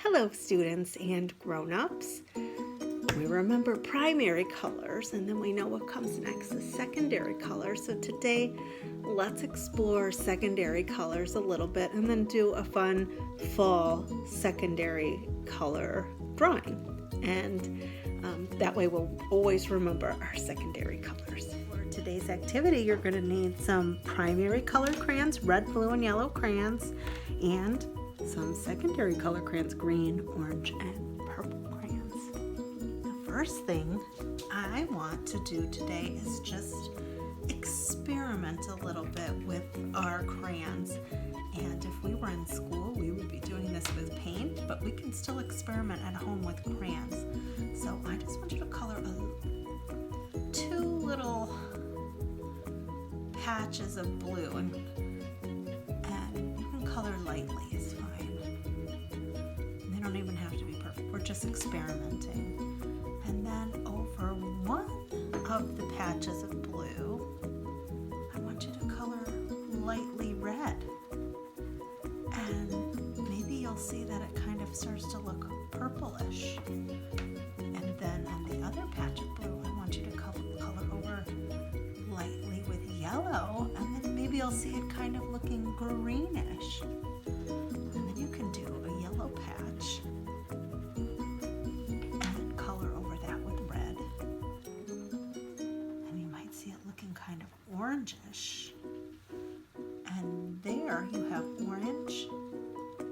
Hello, students and grown-ups. We remember primary colors, and then we know what comes next is secondary colors. So today, let's explore secondary colors a little bit and then do a fun fall secondary color drawing. And that way we'll always remember our secondary colors. For today's activity, you're going to need some primary color crayons, red, blue, and yellow crayons, and some secondary color crayons, green, orange, and purple crayons. The first thing I want to do today is just experiment a little bit with our crayons. And if we were in school, we would be doing this with paint, but we can still experiment at home with crayons. So I just want you to color two little patches of blue, and you can color lightly, it's fine. They don't even have to be perfect. We're just experimenting. And then over one of the patches of blue, I want you to color lightly red. And maybe you'll see that it kind of starts to look purplish. And then on the other patch of blue, I want you to color over lightly with yellow, and then maybe you'll see it kind of looking greenish. And then you can do a yellow patch and color over that with red. And you might see it looking kind of orangish. And there you have orange,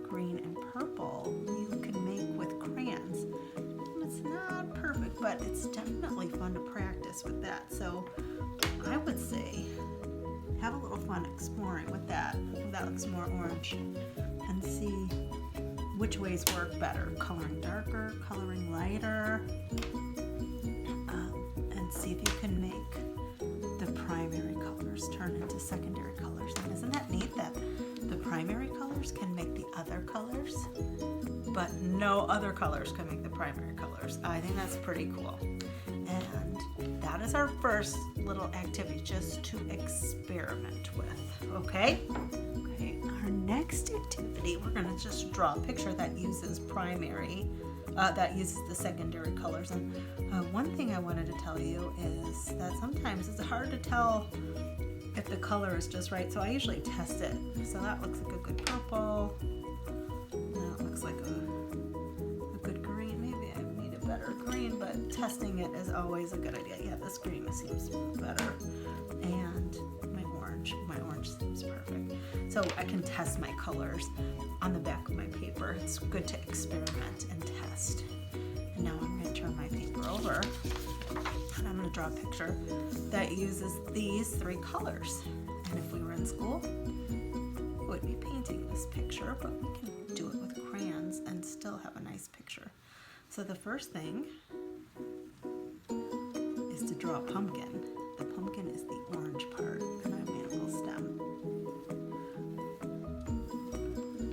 green, and purple you can make with crayons. It's not perfect, but it's definitely fun to practice with that. So I would say have a little fun exploring with that. That looks more orange, and see which ways work better. Coloring darker, coloring lighter, and see if you can make the primary colors turn into secondary colors. And isn't that neat that the primary colors can make the other colors, but no other colors can make the primary colors? I think that's pretty cool. And that is our first little activity, just to experiment with, okay? Okay, our next activity, we're gonna just draw a picture that uses that uses the secondary colors. And one thing I wanted to tell you is that sometimes it's hard to tell if the color is just right, so I usually test it. So that looks like a good purple. That looks like a good green. Maybe I need a better green, but testing it is always a good idea. Yeah, this green seems better. And my orange seems perfect. So I can test my colors on the back of my paper. It's good to experiment and test. And now I'm going to turn my paper over, and I'm going to draw a picture that uses these three colors. And if we were in school, we would be painting this picture, but we can do it with crayons and still have a nice picture. So the first thing is to draw a pumpkin. The pumpkin is the orange part, and I made a little stem.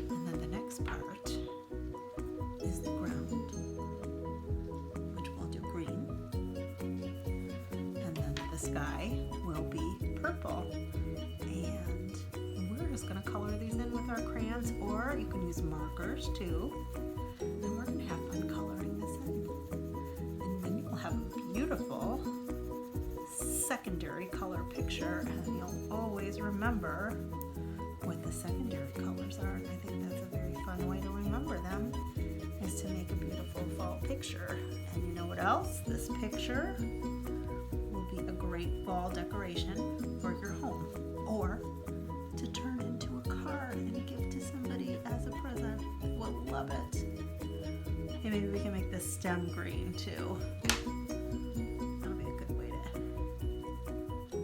And then the next part is the ground, which we'll do green. And then the sky will be purple. And we're just going to color these in with our crayons, or you can use markers too. And we're going to have fun coloring this in. And then you'll have a beautiful secondary color picture, and you'll always remember what the secondary colors are. And I think that's a very fun way to remember them, is to make a beautiful fall picture. And you know what else? This picture will be a great fall decoration for your home, or to turn into a card and give to somebody as a present. We'll love it. And maybe we can make the stem green too. That'll be a good way to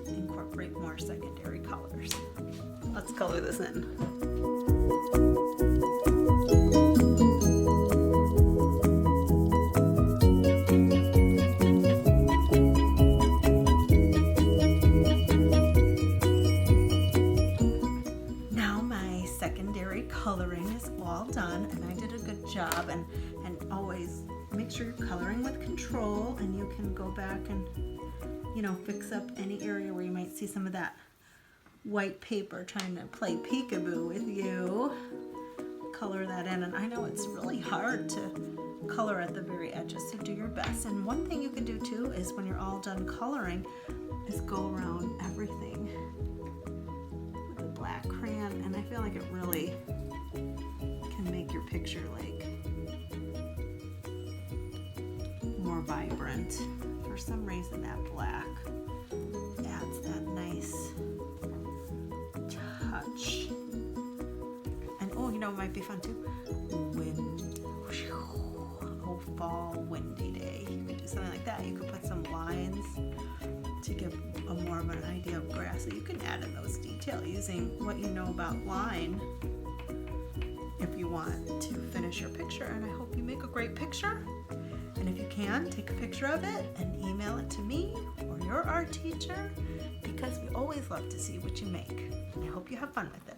incorporate more secondary colors. Let's color this in. Coloring is all done, and I did a good job. And always make sure you're coloring with control, and you can go back and fix up any area where you might see some of that white paper trying to play peekaboo with you. color that in. And I know it's really hard to color at the very edges, so do your best. And one thing you can do too is when you're all done coloring is go around everything with a black crayon, and I feel like it really can make your picture like more vibrant. For some reason that black adds that nice touch. And oh, you know what might be fun too? Fall windy day. You could do something like that. You could put some lines to give a more of an idea of grass. So you can add in those details using what you know about line if you want to finish your picture. And I hope you make a great picture. And if you can, take a picture of it and email it to me or your art teacher, because we always love to see what you make. And I hope you have fun with it.